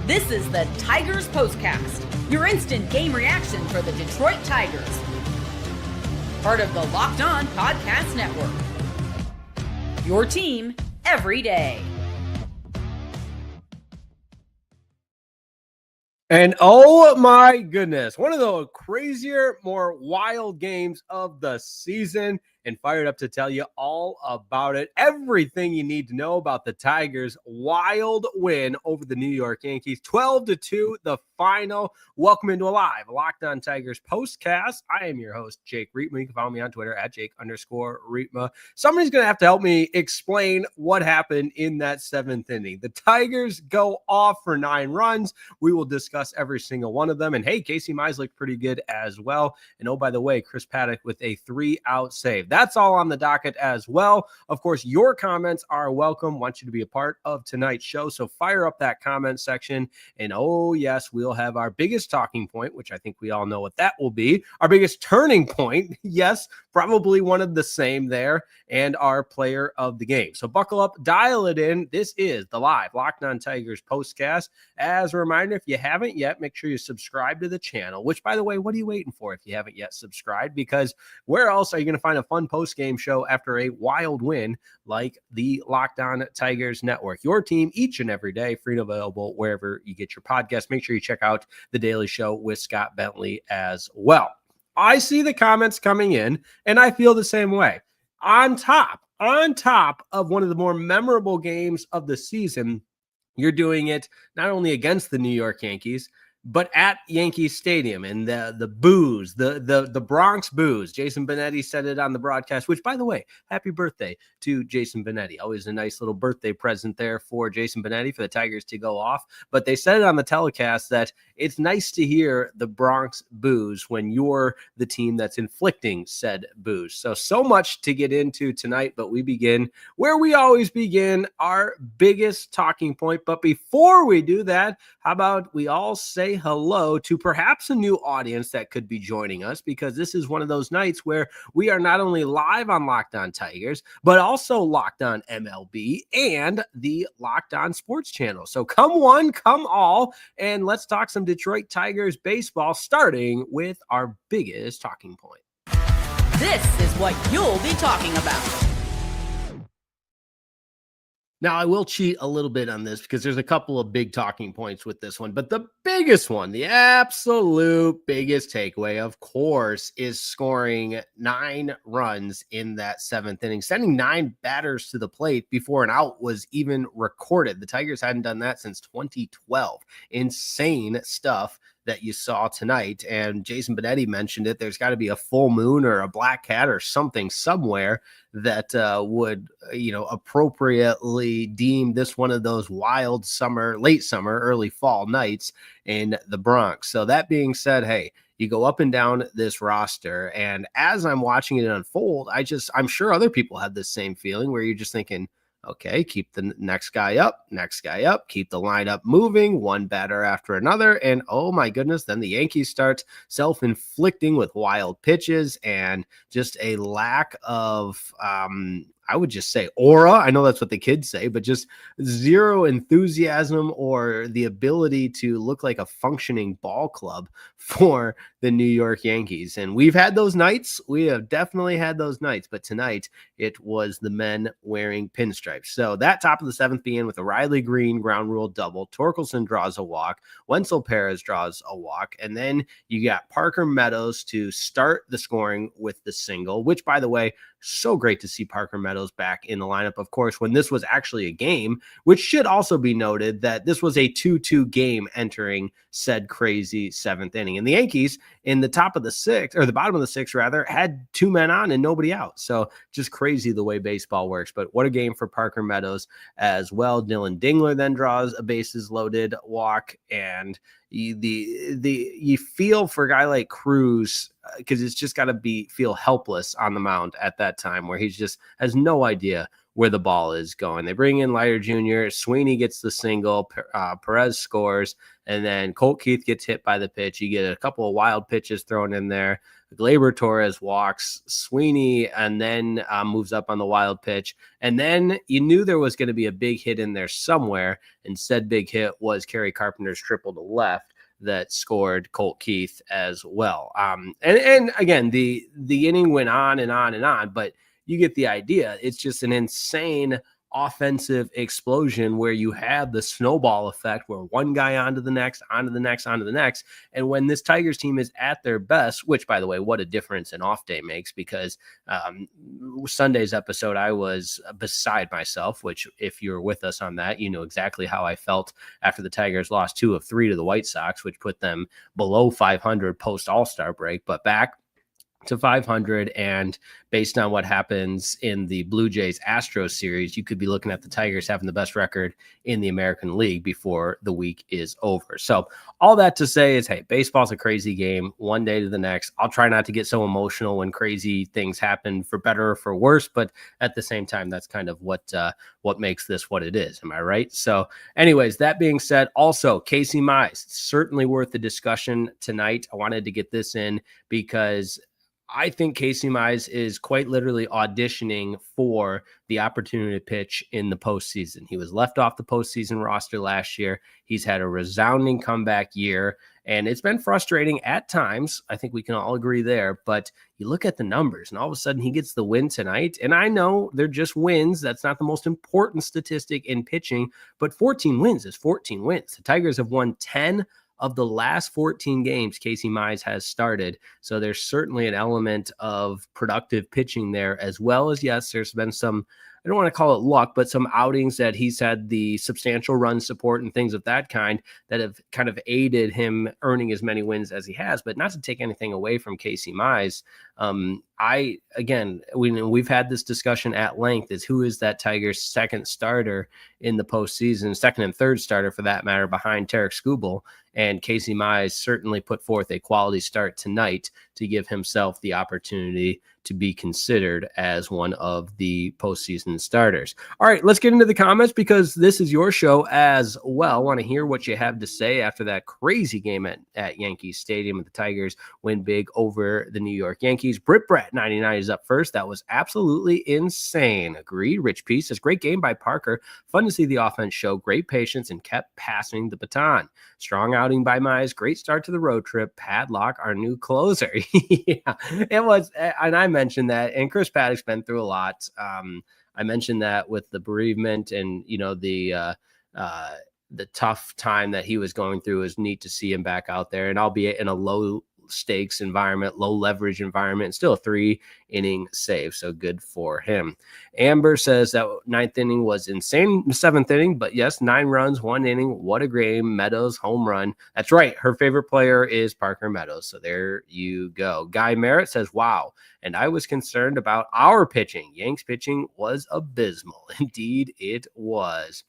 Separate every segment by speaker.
Speaker 1: This is the Tigers POSTCAST, your instant game reaction for the Detroit Tigers. Part of the Locked On Podcast Network. Your team every day.
Speaker 2: And oh my goodness, one of the crazier, more wild games of the season, and fired up to tell you all about it. Everything you need to know about the Tigers' wild win over the New York Yankees, 12-2, the final. Welcome into a live Locked On Tigers postcast. I am your host, Jake Riepma. You can follow me on Twitter at Jake_Riepma. Somebody's going to have to help me explain what happened in that seventh inning. The Tigers go off for 9 runs. We will discuss every single one of them. And hey, Casey Mize looked pretty good as well. And oh, by the way, Chris Paddock with a 3-out save. That's all on the docket as well. Of course, your comments are welcome. Want you to be a part of tonight's show. So fire up that comment section. And oh, yes, we'll have our biggest talking point, which I think we all know what that will be. Our biggest turning point. Yes, probably one of the same there. And our player of the game. So buckle up, dial it in. This is the live Locked On Tigers postcast. As a reminder, if you haven't yet, make sure you subscribe to the channel, which, by the way, what are you waiting for if you haven't yet subscribed? Because where else are you going to find a fun post-game show after a wild win like the Locked On Tigers Network? Your team each and every day, free and available wherever you get your podcast. Make sure you check out The Daily Show with Scott Bentley as well. I see the comments coming in, and I feel the same way. On top of one of the more memorable games of the season, you're doing it not only against the New York Yankees, but at Yankee Stadium, and the boos, the Bronx boos. Jason Benetti said it on the broadcast, which, by the way, happy birthday to Jason Benetti. Always a nice little birthday present there for Jason Benetti for the Tigers to go off. But they said it on the telecast that it's nice to hear the Bronx boos when you're the team that's inflicting said boos. So much to get into tonight, but we begin where we always begin, our biggest talking point. But before we do that, how about we all say hello to perhaps a new audience that could be joining us, because this is one of those nights where we are not only live on Locked On Tigers, but also Locked On MLB and the Locked On Sports channel. So come one, come all, and let's talk some Detroit Tigers baseball, starting with our biggest talking point.
Speaker 1: This is what you'll be talking about.
Speaker 2: Now, I will cheat a little bit on this because there's a couple of big talking points with this one, but the biggest one, the absolute biggest takeaway, of course, is scoring 9 runs in that 7th inning, sending 9 batters to the plate before an out was even recorded. The Tigers hadn't done that since 2012. Insane stuff that you saw tonight. And Jason Benetti mentioned it. There's got to be a full moon or a black cat or something somewhere that would, appropriately deem this one of those wild summer, late summer, early fall nights in the Bronx. So that being said, hey, you go up and down this roster, and as I'm watching it unfold, I'm sure other people had the same feeling where you're just thinking, okay, keep the next guy up, keep the lineup moving, one batter after another. And oh my goodness, then the Yankees start self-inflicting with wild pitches and just a lack of, I would just say aura. I know that's what the kids say, but just zero enthusiasm or the ability to look like a functioning ball club for the New York Yankees. And we've had those nights. We have definitely had those nights, but tonight it was the men wearing pinstripes. So that top of the 7th began with a Riley Green ground rule double. Torkelson draws a walk. Wenzel Perez draws a walk. And then you got Parker Meadows to start the scoring with the single, which, by the way, so great to see Parker Meadows back in the lineup, of course, when this was actually a game, which should also be noted that this was a 2-2 game entering said crazy 7th inning. And the Yankees in the top of the 6th, or the bottom of the 6th rather, had 2 men on and nobody out. So just crazy the way baseball works. But what a game for Parker Meadows as well. Dylan Dingler then draws a bases loaded walk, and you feel for a guy like Cruz, because it's just got to feel helpless on the mound at that time, where he just has no idea where the ball is going. They bring in Leiter Jr., Sweeney gets the single, Perez scores, and then Colt Keith gets hit by the pitch. You get a couple of wild pitches thrown in there. Gleyber Torres walks Sweeney and then moves up on the wild pitch. And then you knew there was going to be a big hit in there somewhere. And said big hit was Kerry Carpenter's triple to left that scored Colt Keith as well. And again, the inning went on and on and on, but you get the idea. It's just an insane offensive explosion where you have the snowball effect where one guy onto the next. And when this Tigers team is at their best, which, by the way, what a difference an off day makes, because Sunday's episode, I was beside myself, which if you're with us on that, you know exactly how I felt after the Tigers lost 2 of 3 to the White Sox, which put them below 500 post All-Star break, but back to 500. And based on what happens in the Blue Jays Astros series, you could be looking at the Tigers having the best record in the American League before the week is over. So all that to say is, hey, baseball's a crazy game, one day to the next. I'll try not to get so emotional when crazy things happen, for better or for worse, but at the same time, that's kind of what makes this what it is. Am I right? So anyways, that being said, also Casey Mize, certainly worth the discussion tonight. I wanted to get this in because I think Casey Mize is quite literally auditioning for the opportunity to pitch in the postseason. He was left off the postseason roster last year. He's had a resounding comeback year, and it's been frustrating at times. I think we can all agree there, but you look at the numbers, and all of a sudden he gets the win tonight. And I know they're just wins. That's not the most important statistic in pitching, but 14 wins is 14 wins. The Tigers have won 10 of the last 14 games Casey Mize has started. So there's certainly an element of productive pitching there, as well as, yes, there's been some, I don't want to call it luck, but some outings that he's had the substantial run support and things of that kind that have kind of aided him earning as many wins as he has. But not to take anything away from Casey Mize, we've had this discussion at length, is who is that Tigers second starter in the postseason, second and third starter for that matter, behind Tarek Skubal. And Casey Mize certainly put forth a quality start tonight to give himself the opportunity to be considered as one of the postseason starters. All right, let's get into the comments, because this is your show as well. I want to hear what you have to say after that crazy game at Yankee Stadium, and the Tigers win big over the New York Yankees. Brit Brett 99 is up first. That was absolutely insane. Agreed. Rich P says, great game by Parker. Fun to see the offense show great patience and kept passing the baton. Strong outing by Mize. Great start to the road trip. Padlock, our new closer. Yeah, it was. And I mentioned that. And Chris Paddock's been through a lot. I mentioned that with the bereavement and, you know, the tough time that he was going through. It was neat to see him back out there, and albeit in a low stakes environment, low leverage environment, still a 3-inning save. So good for him. Amber says that 9th inning was insane. 7th inning, but yes, 9 runs, 1 inning. What a game. Meadows home run. That's right. Her favorite player is Parker Meadows. So there you go. Guy Merritt says, wow. And I was concerned about our pitching. Yanks pitching was abysmal. Indeed, it was.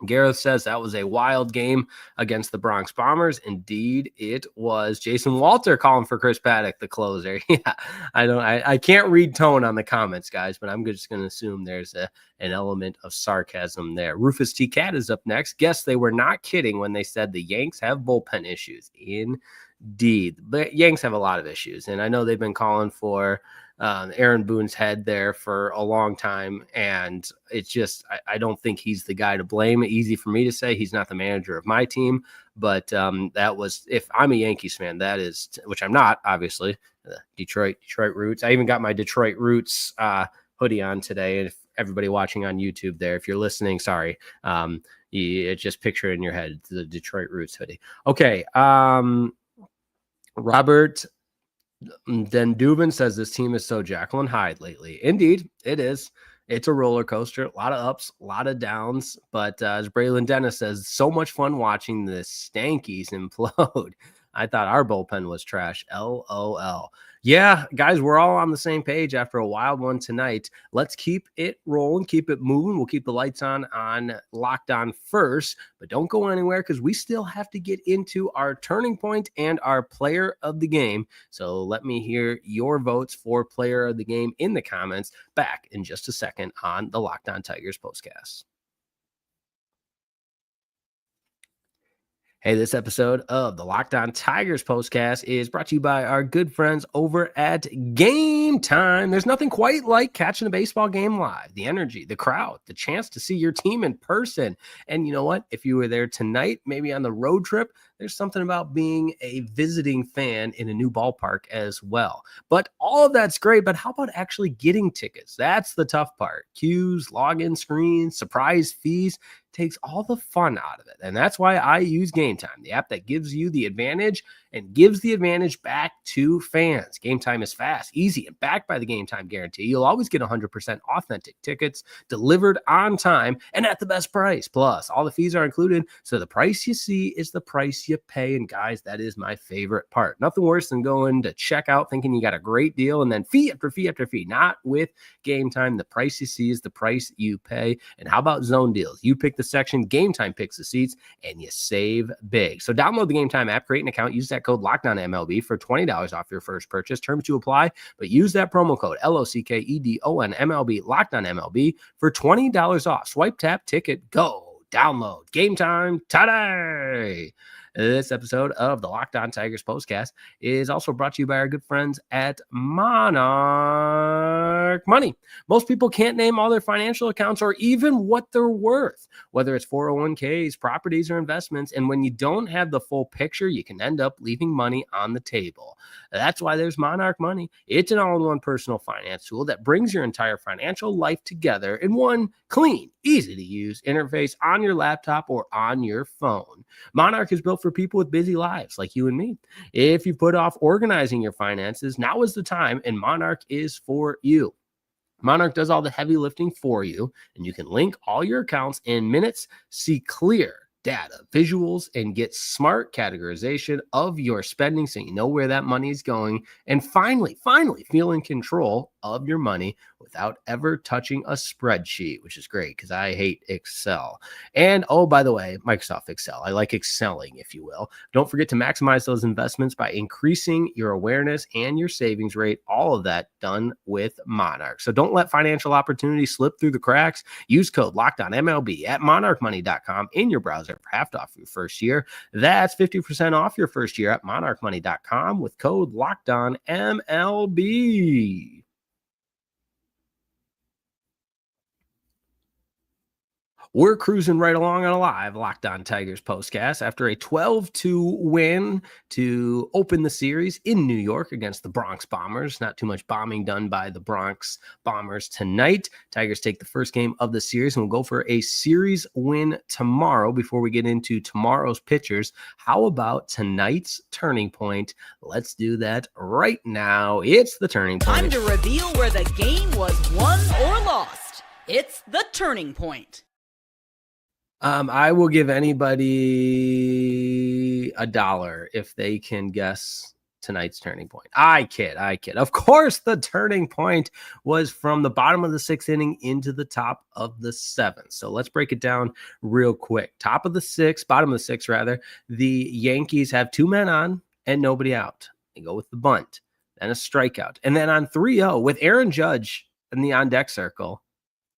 Speaker 2: Gareth says that was a wild game against the Bronx Bombers. Indeed, it was. Jason Walter calling for Chris Paddock, the closer. Yeah, I can't read tone on the comments, guys, but I'm just going to assume there's an element of sarcasm there. Rufus T. Cat is up next. Guess they were not kidding when they said the Yanks have bullpen issues. Indeed, but Yanks have a lot of issues, and I know they've been calling for Aaron Boone's head there for a long time, and it's just I don't think he's the guy to blame. Easy for me to say. He's not the manager of my team, but that was, if I'm a Yankees fan, that is, which I'm not, obviously. Detroit roots. I even got my Detroit roots hoodie on today. And if everybody watching on YouTube there, if you're listening, sorry, you just picture it in your head, the Detroit roots hoodie. Okay, Robert Then Dubin says this team is so Jekyll and Hyde lately. Indeed, it is. It's a roller coaster, a lot of ups, a lot of downs. But as Braylon Dennis says, so much fun watching the Stankies implode. I thought our bullpen was trash. LOL. Yeah, guys, we're all on the same page after a wild one tonight. Let's keep it rolling, keep it moving. We'll keep the lights on Locked On first, but don't go anywhere because we still have to get into our turning point and our player of the game. So let me hear your votes for player of the game in the comments back in just a second on the Locked On Tigers postcast. Hey, this episode of the Locked On Tigers postcast is brought to you by our good friends over at Game Time. There's nothing quite like catching a baseball game live. The energy, the crowd, the chance to see your team in person. And you know what? If you were there tonight, maybe on the road trip, there's something about being a visiting fan in a new ballpark as well. But all of that's great, but how about actually getting tickets? That's the tough part. Queues, login screens, surprise fees. Takes all the fun out of it. And that's why I use Game Time, the app that gives you the advantage and gives the advantage back to fans. Game Time is fast, easy, and backed by the Game Time guarantee. You'll always get 100% authentic tickets delivered on time and at the best price. Plus, all the fees are included, so the price you see is the price you pay. And guys, that is my favorite part. Nothing worse than going to check out thinking you got a great deal and then fee after fee after fee. Not with Game Time. The price you see is the price you pay. And how about zone deals? You pick the section, Game Time picks the seats, and you save big. So download the Game Time app, create an account, use that code LOCKEDONMLB for $20 off your first purchase. Terms to apply, but use that promo code LOCKEDONMLB, LOCKEDONMLB for $20 off. Swipe, tap, ticket, go. Download Game Time today. This episode of the Locked On Tigers postcast is also brought to you by our good friends at Monarch Money. Most people can't name all their financial accounts or even what they're worth, whether it's 401ks, properties, or investments. And when you don't have the full picture, you can end up leaving money on the table. That's why there's Monarch Money. It's an all-in-one personal finance tool that brings your entire financial life together in one clean, easy-to-use interface on your laptop or on your phone. Monarch is built for people with busy lives like you and me. If you put off organizing your finances, now is the time, and Monarch is for you. Monarch does all the heavy lifting for you, and you can link all your accounts in minutes, see clear data, visuals, and get smart categorization of your spending so you know where that money is going, and finally feel in control of your money without ever touching a spreadsheet, which is great because I hate Excel. And oh, by the way, Microsoft Excel. I like excelling, if you will. Don't forget to maximize those investments by increasing your awareness and your savings rate. All of that done with Monarch. So don't let financial opportunities slip through the cracks. Use code LOCKEDONMLB at monarchmoney.com in your browser for half off your first year. That's 50% off your first year at monarchmoney.com with code LOCKEDONMLB. We're cruising right along on a live Locked On Tigers postcast after a 12-2 win to open the series in New York against the Bronx Bombers. Not too much bombing done by the Bronx Bombers tonight. Tigers take the first game of the series and we'll go for a series win tomorrow. Before we get into tomorrow's pitchers, how about tonight's turning point? Let's do that right now. It's the turning point.
Speaker 1: Time to reveal where the game was won or lost. It's the turning point.
Speaker 2: I will give anybody $1 if they can guess tonight's turning point. I kid. Of course, the turning point was from the bottom of the sixth inning into the top of the seventh. So let's break it down real quick. Bottom of the sixth, rather. The Yankees have two men on and nobody out. They go with the bunt, then a strikeout. And then on 3-0 with Aaron Judge in the on-deck circle,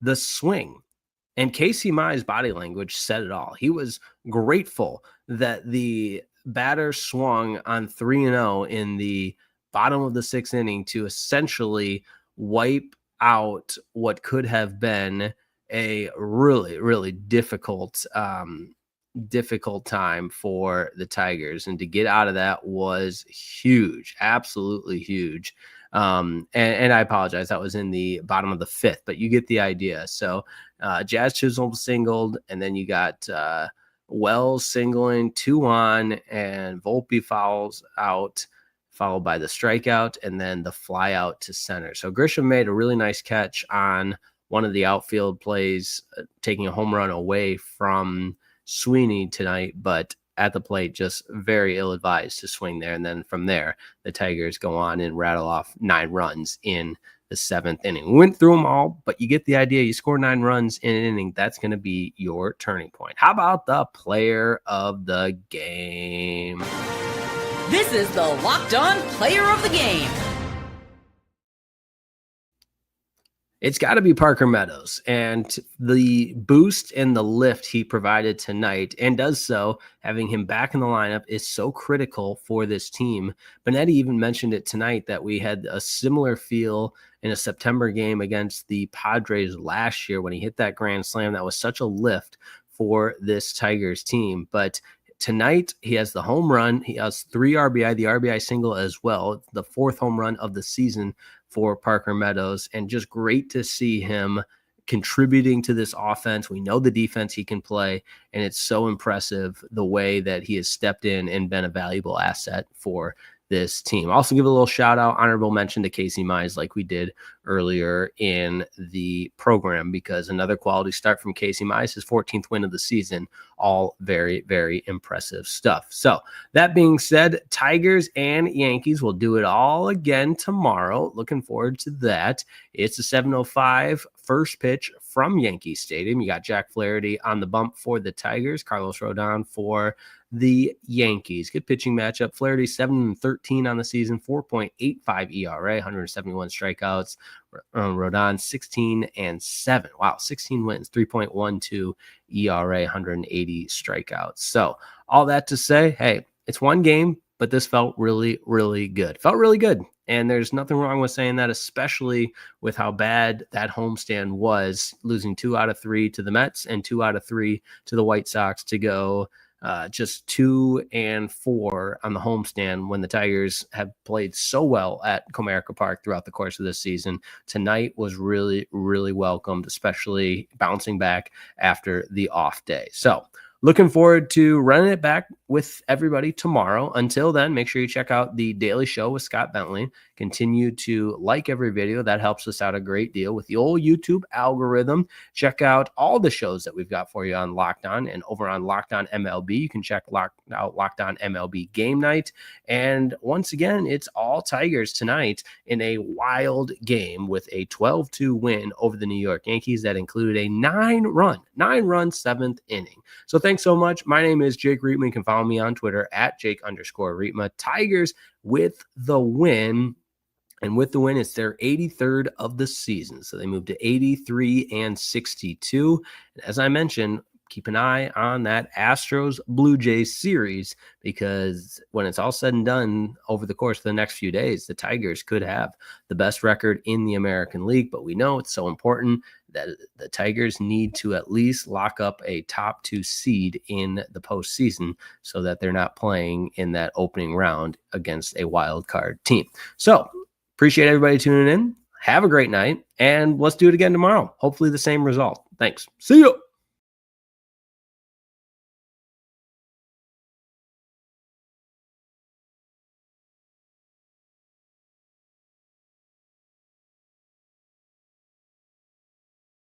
Speaker 2: the swing. And Casey Mize body language said it all. He was grateful that the batter swung on 3-0 in the bottom of the sixth inning to essentially wipe out what could have been a really, really difficult time for the Tigers. And to get out of that was huge, absolutely huge. And I apologize, that was in the bottom of the fifth, but you get the idea. So Jazz Chisholm singled, and then you got Wells singling, 2 on, and Volpe fouls out, followed by the strikeout, and then the fly out to center. So Grisham made a really nice catch on one of the outfield plays, taking a home run away from Sweeney tonight, but at the plate, just very ill-advised to swing there. And then from there, the Tigers go on and rattle off 9 runs in the 7th inning. We went through them all, but you get the idea. You score 9 runs in an inning, that's going to be your turning point. How about the player of the game?
Speaker 1: This is the Locked On Player of the Game.
Speaker 2: It's got to be Parker Meadows, and the boost and the lift he provided tonight, and does so, having him back in the lineup, is so critical for this team. Benetti even mentioned it tonight that we had a similar feel in a September game against the Padres last year when he hit that grand slam. That was such a lift for this Tigers team. But tonight, he has the home run. He has 3 RBI, the RBI single as well, the 4th home run of the season for Parker Meadows, and just great to see him contributing to this offense. We know the defense he can play, and it's so impressive the way that he has stepped in and been a valuable asset for this team. Also give a little shout out, honorable mention to Casey Mize, like we did earlier in the program, because another quality start from Casey Mize, his 14th win of the season. All very, very impressive stuff. So that being said, Tigers and Yankees will do it all again tomorrow. Looking forward to that. It's a 7:05 first pitch from Yankee Stadium. You got Jack Flaherty on the bump for the Tigers, Carlos Rodon for the Yankees. Good pitching matchup. Flaherty 7-13 on the season, 4.85 ERA, 171 strikeouts. Rodon 16-7. Wow, 16 wins, 3.12 ERA, 180 strikeouts. So all that to say, hey, it's one game, but this felt really, really good. Felt really good. And there's nothing wrong with saying that, especially with how bad that homestand was, losing 2 out of 3 to the Mets and 2 out of 3 to the White Sox to go just 2-4 on the homestand when the Tigers have played so well at Comerica Park throughout the course of this season. Tonight was really, really welcomed, especially bouncing back after the off day. So looking forward to running it back with everybody tomorrow. Until then, make sure you check out the Daily Show with Scott Bentley. Continue to like every video. That helps us out a great deal with the old YouTube algorithm. Check out all the shows that we've got for you on Locked On, and over on Locked On MLB. You can check out Locked On MLB Game Night. And once again, it's all Tigers tonight in a wild game with a 12-2 win over the New York Yankees that included a 9-run 7th inning. So thanks so much. My name is Jake Rietman. You can follow me on Twitter at Jake_Rietman. Tigers with the win. And with the win, it's their 83rd of the season. So they moved to 83-62. And as I mentioned, keep an eye on that Astros Blue Jays series, because when it's all said and done over the course of the next few days, the Tigers could have the best record in the American League. But we know it's so important that the Tigers need to at least lock up a top 2 seed in the postseason so that they're not playing in that opening round against a wild card team. So appreciate everybody tuning in. Have a great night, and let's do it again tomorrow. Hopefully the same result. Thanks. See you.